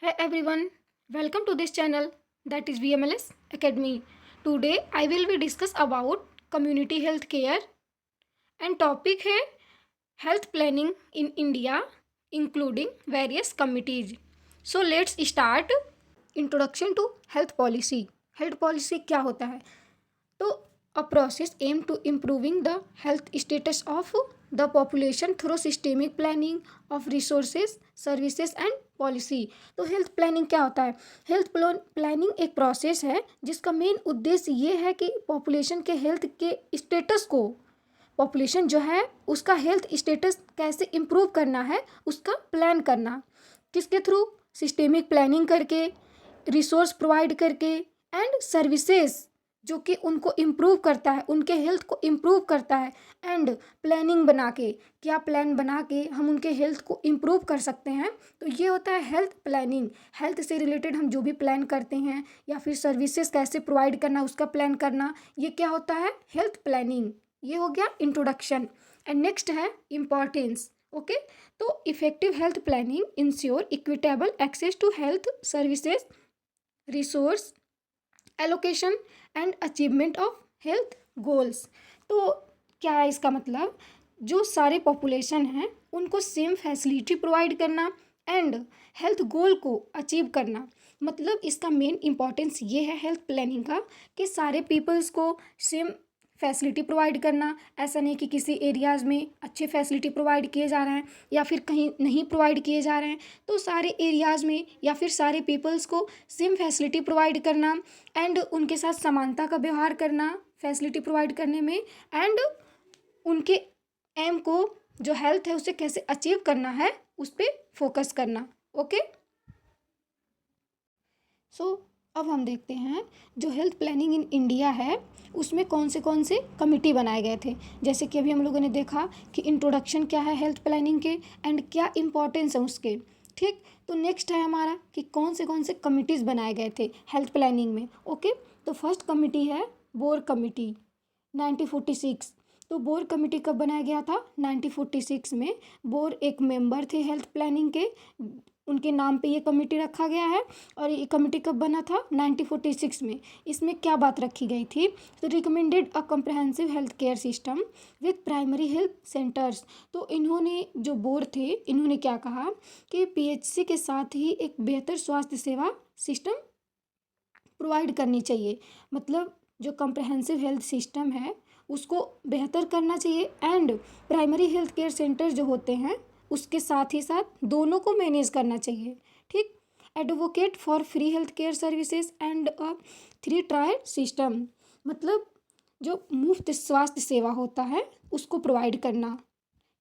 Hey everyone, welcome to this channel that is VMLS Academy. Today I will be discuss about community health care and topic है health planning in India including various committees. So let's start. Introduction to health policy. Health policy क्या होता है? तो a process aimed to improving the health status of the population through systemic planning of resources, services and policy. तो health planning क्या होता है? Health planning एक process है जिसका मेन उद्देश्य ये है कि पॉपुलेशन के हेल्थ के स्टेटस को, पॉपुलेशन जो है उसका हेल्थ स्टेटस कैसे इम्प्रूव करना है उसका प्लान करना. किसके थ्रू? सिस्टेमिक प्लानिंग करके, रिसोर्स प्रोवाइड करके एंड सर्विसेज जो कि उनको इम्प्रूव करता है, उनके हेल्थ को इम्प्रूव करता है एंड प्लानिंग बना के, क्या प्लान बना के हम उनके हेल्थ को इम्प्रूव कर सकते हैं. तो ये होता है हेल्थ प्लानिंग. हेल्थ से रिलेटेड हम जो भी प्लान करते हैं या फिर सर्विसेज कैसे प्रोवाइड करना उसका प्लान करना, ये क्या होता है? Health planning. ये हो गया इंट्रोडक्शन. एंड नेक्स्ट है इम्पॉर्टेंस. ओके, तो effective health planning ensure equitable access to health services, resource allocation and achievement of health goals. तो क्या है इसका मतलब? जो सारे पॉपुलेशन हैं उनको सेम फैसिलिटी प्रोवाइड करना एंड हेल्थ गोल को अचीव करना. मतलब इसका मेन इंपॉर्टेंस ये है हेल्थ प्लानिंग का कि सारे पीपल्स को सेम फैसिलिटी प्रोवाइड करना. ऐसा नहीं कि किसी एरियाज़ में अच्छे फैसिलिटी प्रोवाइड किए जा रहे हैं या फिर कहीं नहीं प्रोवाइड किए जा रहे हैं. तो सारे एरियाज़ में या फिर सारे पीपल्स को सेम फैसिलिटी प्रोवाइड करना एंड उनके साथ समानता का व्यवहार करना फैसिलिटी प्रोवाइड करने में एंड उनके एम को जो हेल्थ है उसे कैसे अचीव करना है उस पर फोकस करना. ओके, सो अब हम देखते हैं जो हेल्थ प्लानिंग इन इंडिया है उसमें कौन से कमिटी बनाए गए थे. जैसे कि अभी हम लोगों ने देखा कि इंट्रोडक्शन क्या है हेल्थ प्लानिंग के एंड क्या इम्पोर्टेंस है उसके. ठीक, तो नेक्स्ट है हमारा कि कौन से कमिटीज़ बनाए गए थे हेल्थ प्लानिंग में. ओके, तो फर्स्ट कमिटी है बोर कमिटी 1946. तो बोर कमिटी कब बनाया गया था? 1946 में. बोर एक मेंबर थे हेल्थ प्लानिंग के, उनके नाम पे ये कमेटी रखा गया है. और ये कमेटी कब बना था? 1946 में. इसमें क्या बात रखी गई थी? तो recommended a comprehensive health care system with primary health centres. तो इन्होंने जो बोर्ड थे इन्होंने क्या कहा कि पीएचसी के साथ ही एक बेहतर स्वास्थ्य सेवा सिस्टम प्रोवाइड करनी चाहिए. मतलब जो कम्प्रहेंसिव हेल्थ सिस्टम है उसको बेहतर करना चाहिए and primary health care centre जो होते हैं उसके साथ ही साथ दोनों को मैनेज करना चाहिए. ठीक, advocate for free health care services and a 3 tier system. मतलब जो मुफ्त स्वास्थ्य सेवा होता है उसको प्रोवाइड करना.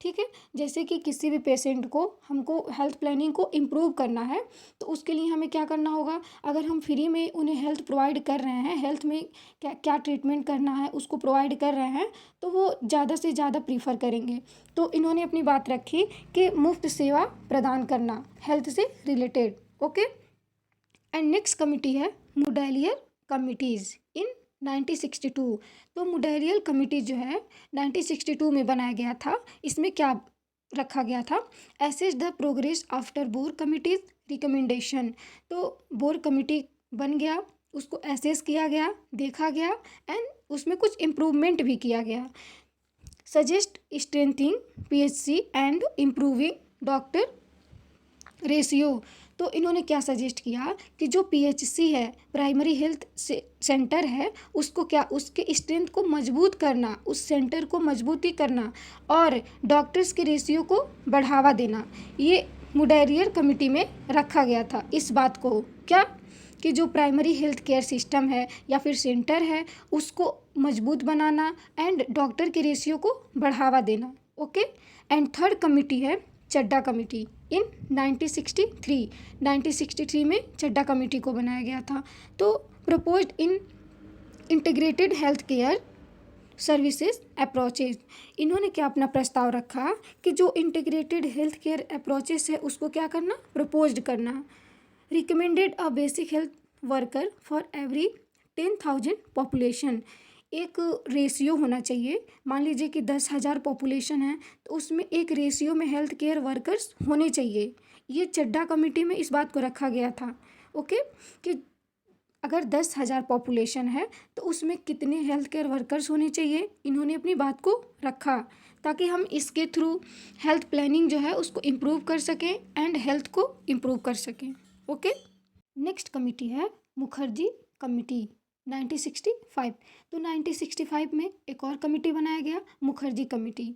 ठीक है, जैसे कि किसी भी पेशेंट को हमको हेल्थ प्लानिंग को इम्प्रूव करना है तो उसके लिए हमें क्या करना होगा? अगर हम फ्री में उन्हें हेल्थ प्रोवाइड कर रहे हैं, हेल्थ में क्या क्या ट्रीटमेंट करना है उसको प्रोवाइड कर रहे हैं तो वो ज़्यादा से ज़्यादा प्रीफर करेंगे. तो इन्होंने अपनी बात रखी कि मुफ्त सेवा प्रदान करना हेल्थ से related. Okay, and next committee है मुडेलियर कमिटीज़ इन 1962. तो मुडेरियल कमिटी जो है 1962 में बनाया गया था. इसमें क्या रखा गया था? Assess the progress after Bhore committee's recommendation. तो बोर कमिटी बन गया, उसको एसेस किया गया, देखा गया एंड उसमें कुछ इम्प्रूवमेंट भी किया गया. Suggest strengthening PHC and improving doctor ratio. तो इन्होंने क्या सजेस्ट किया कि जो पीएचसी है प्राइमरी हेल्थ सेंटर है उसको क्या, उसके स्ट्रेंथ को मजबूत करना, उस सेंटर को मजबूती करना और डॉक्टर्स के रेशियो को बढ़ावा देना. ये मुडेरियर कमिटी में रखा गया था. इस बात को क्या कि जो प्राइमरी हेल्थ केयर सिस्टम है या फिर सेंटर है उसको मजबूत बनाना एंड डॉक्टर के रेशियो को बढ़ावा देना. ओके, एंड थर्ड कमिटी है चड्डा कमिटी इन 1963 में चड्डा कमेटी को बनाया गया था. तो प्रपोज्ड इन integrated health care services approaches. इन्होंने क्या अपना प्रस्ताव रखा कि जो इंटीग्रेटेड हेल्थ केयर अप्रोचेस है उसको क्या करना? प्रपोज्ड करना. Recommended a basic health worker for every 10,000 population. एक रेशियो होना चाहिए. मान लीजिए कि 10,000 पॉपुलेशन है तो उसमें एक रेशियो में हेल्थ केयर वर्कर्स होने चाहिए. ये चड्ढा कमेटी में इस बात को रखा गया था, ओके, कि अगर 10,000 पॉपुलेशन है तो उसमें कितने हेल्थ केयर वर्कर्स होने चाहिए, इन्होंने अपनी बात को रखा ताकि हम इसके थ्रू हेल्थ प्लानिंग जो है उसको इम्प्रूव कर सकें एंड हेल्थ को इम्प्रूव कर सकें, ओके। नेक्स्ट कमिटी है मुखर्जी कमिटी 1965। तो 1965 में एक और कमिटी बनाया गया, मुखर्जी कमिटी।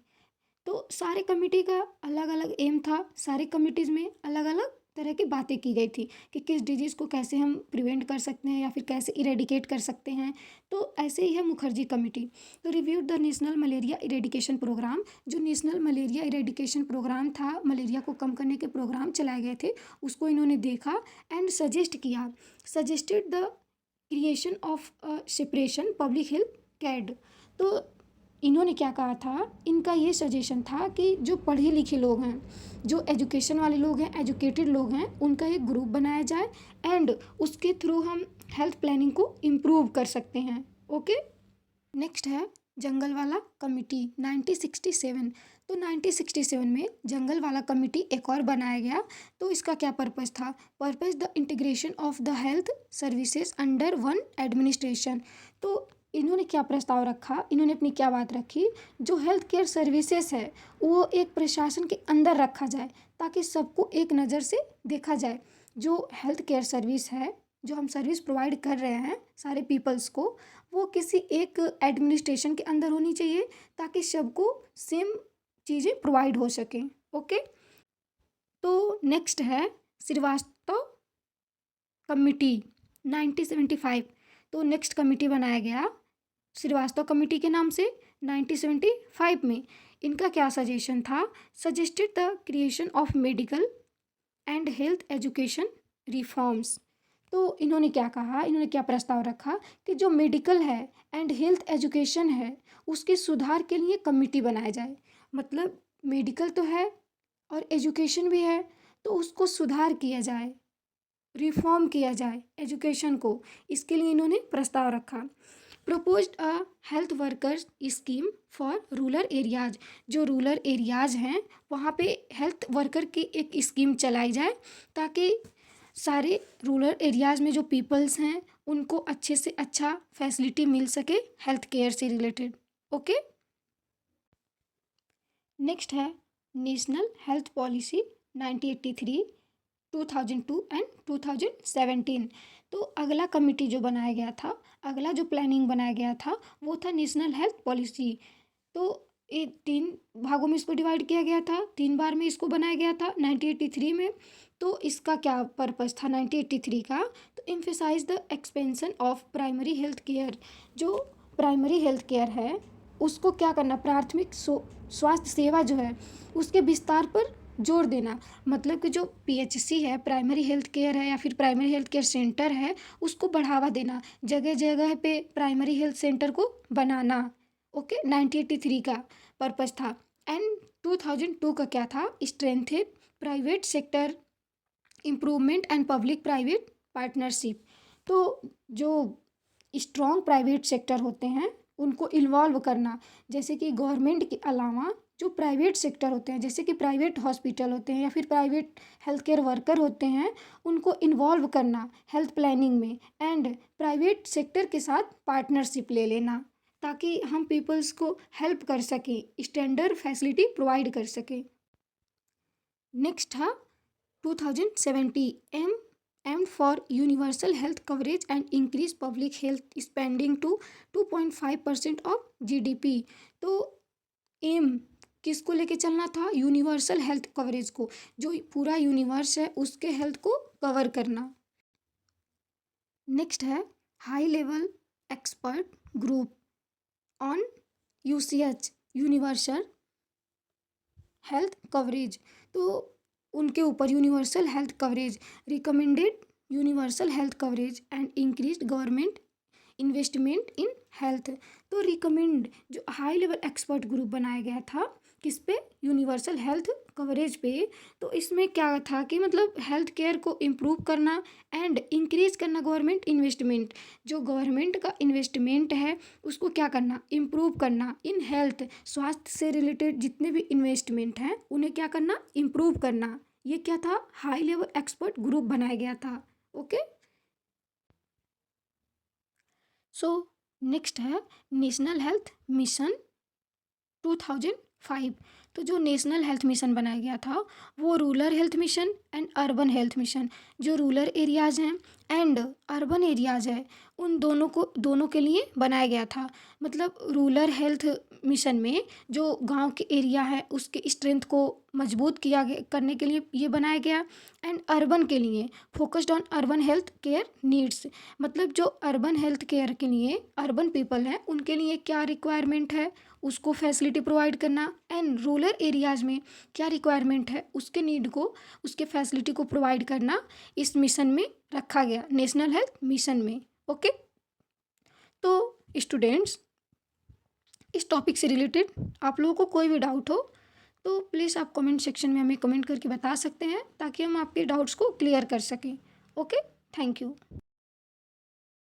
तो सारे कमिटी का अलग अलग एम था, सारी कमिटीज़ में अलग अलग तरह की बातें की गई थी कि किस डिजीज़ को कैसे हम प्रिवेंट कर सकते हैं या फिर कैसे इरेडिकेट कर सकते हैं। तो ऐसे ही है मुखर्जी कमेटी। तो review the national malaria eradication programme, जो नेशनल मलेरिया इरेडिकेशन प्रोग्राम था, मलेरिया को कम करने के प्रोग्राम चलाए गए थे, उसको इन्होंने देखा and suggested the creation of separation public health cadre. तो इन्होंने क्या कहा था, इनका ये सजेशन था कि जो पढ़े लिखे लोग हैं, जो एजुकेशन वाले लोग हैं, एजुकेटेड लोग हैं, उनका एक ग्रुप बनाया जाए एंड उसके थ्रू हम हेल्थ प्लानिंग को इम्प्रूव कर सकते हैं, ओके। नेक्स्ट है जंगल वाला कमिटी 1967। तो 1967 में जंगल वाला कमिटी एक और बनाया गया। तो इसका क्या पर्पस था, purpose the integration of the health services under one administration. तो इन्होंने क्या प्रस्ताव रखा, इन्होंने अपनी क्या बात रखी, जो हेल्थ केयर सर्विसेज है वो एक प्रशासन के अंदर रखा जाए ताकि सबको एक नज़र से देखा जाए। जो हेल्थ केयर सर्विस है, जो हम सर्विस प्रोवाइड कर रहे हैं सारे पीपल्स को, वो किसी एक एडमिनिस्ट्रेशन के अंदर होनी चाहिए ताकि सबको सेम चीज़ें प्रोवाइड हो सकें, ओके। तो नेक्स्ट है श्रीवास्तव कमिटी 1975। तो नेक्स्ट कमिटी बनाया गया श्रीवास्तव कमेटी के नाम से 1975 में। इनका क्या सजेशन था, suggested the creation of medical and health education reforms. तो इन्होंने क्या कहा, इन्होंने क्या प्रस्ताव रखा कि जो मेडिकल है एंड हेल्थ एजुकेशन है उसके सुधार के लिए कमेटी बनाया जाए। मतलब मेडिकल तो है और एजुकेशन भी है, तो उसको सुधार किया जाए, रिफॉर्म किया जाए एजुकेशन को, इसके लिए इन्होंने प्रस्ताव रखा। Proposed a health workers scheme for rural areas. जो रूरल एरियाज हैं वहाँ पे हेल्थ वर्कर की एक स्कीम चलाई जाए ताकि सारे रूरल एरियाज में जो पीपल्स हैं उनको अच्छे से अच्छा फैसिलिटी मिल सके हेल्थ केयर से रिलेटेड, ओके। नेक्स्ट है नेशनल हेल्थ पॉलिसी 1983, 2002 एंड 2017। तो अगला कमिटी जो बनाया गया था, अगला जो प्लानिंग बनाया गया था वो था नेशनल हेल्थ पॉलिसी। तो ये 3 भागों में इसको डिवाइड किया गया था, 3 बार में इसको बनाया गया था 1983 में। तो इसका क्या पर्पस था 1983 का, तो emphasise the expansion of primary health care. जो प्राइमरी हेल्थ केयर है उसको क्या करना, प्राथमिक स्वास्थ्य सेवा जो है उसके विस्तार पर जोर देना। मतलब कि जो पीएचसी है, प्राइमरी हेल्थ केयर है या फिर प्राइमरी हेल्थ केयर सेंटर है, उसको बढ़ावा देना, जगह जगह पे प्राइमरी हेल्थ सेंटर को बनाना, ओके। 1983 का पर्पस था। एंड 2002 का क्या था, strengthen private sector improvement and public private partnership. तो जो स्ट्रॉन्ग प्राइवेट सेक्टर होते हैं उनको इन्वॉल्व करना, जैसे कि गवर्नमेंट के अलावा जो प्राइवेट सेक्टर होते हैं, जैसे कि प्राइवेट हॉस्पिटल होते हैं या फिर प्राइवेट हेल्थ केयर वर्कर होते हैं, उनको इन्वॉल्व करना हेल्थ प्लानिंग में एंड प्राइवेट सेक्टर के साथ पार्टनरशिप ले लेना ताकि हम पीपल्स को हेल्प कर सकें, स्टैंडर्ड फैसिलिटी प्रोवाइड कर सकें। नेक्स्ट था 2070 aim for universal health coverage and increase public health spending to 2.5% of GDP. तो एम किसको लेके चलना था, यूनिवर्सल हेल्थ कवरेज को, जो पूरा यूनिवर्स है उसके हेल्थ को कवर करना। नेक्स्ट है high level expert group on UCH universal health coverage. तो उनके ऊपर universal health coverage, recommended universal health coverage and increased government investment in health. तो रिकमेंड जो हाई लेवल एक्सपर्ट ग्रुप बनाया गया था किस पे, यूनिवर्सल हेल्थ कवरेज पे। तो इसमें क्या था कि मतलब हेल्थ केयर को इम्प्रूव करना एंड इंक्रीज करना गवर्नमेंट इन्वेस्टमेंट। जो गवर्नमेंट का इन्वेस्टमेंट है उसको क्या करना, इम्प्रूव करना इन हेल्थ, स्वास्थ्य से रिलेटेड जितने भी इन्वेस्टमेंट हैं उन्हें क्या करना, इम्प्रूव करना, ये क्या था, हाई लेवल एक्सपर्ट ग्रुप बनाया गया था। ओके, सो नेक्स्ट है नेशनल हेल्थ मिशन 2005। तो जो नेशनल हेल्थ मिशन बनाया गया था वो rural health mission and urban health mission, जो रूरल एरियाज़ हैं एंड अर्बन एरियाज़ है उन दोनों के लिए बनाया गया था। मतलब रूरल हेल्थ मिशन में जो गांव के एरिया है उसके स्ट्रेंथ को मजबूत करने के लिए ये बनाया गया, एंड अर्बन के लिए focused on urban health care needs. मतलब जो अर्बन हेल्थ केयर के लिए अर्बन पीपल हैं उनके लिए क्या रिक्वायरमेंट है उसको फैसिलिटी प्रोवाइड करना, एंड रूरल एरियाज़ में क्या रिक्वायरमेंट है उसके नीड को, उसके फैसिलिटी को प्रोवाइड करना इस मिशन में रखा गया, नेशनल हेल्थ मिशन में। ओके, तो स्टूडेंट्स इस टॉपिक से रिलेटेड आप लोगों को कोई भी डाउट हो तो प्लीज़ आप कमेंट सेक्शन में हमें कमेंट करके बता सकते हैं ताकि हम आपके डाउट्स को क्लियर कर सकें। Okay, thank you.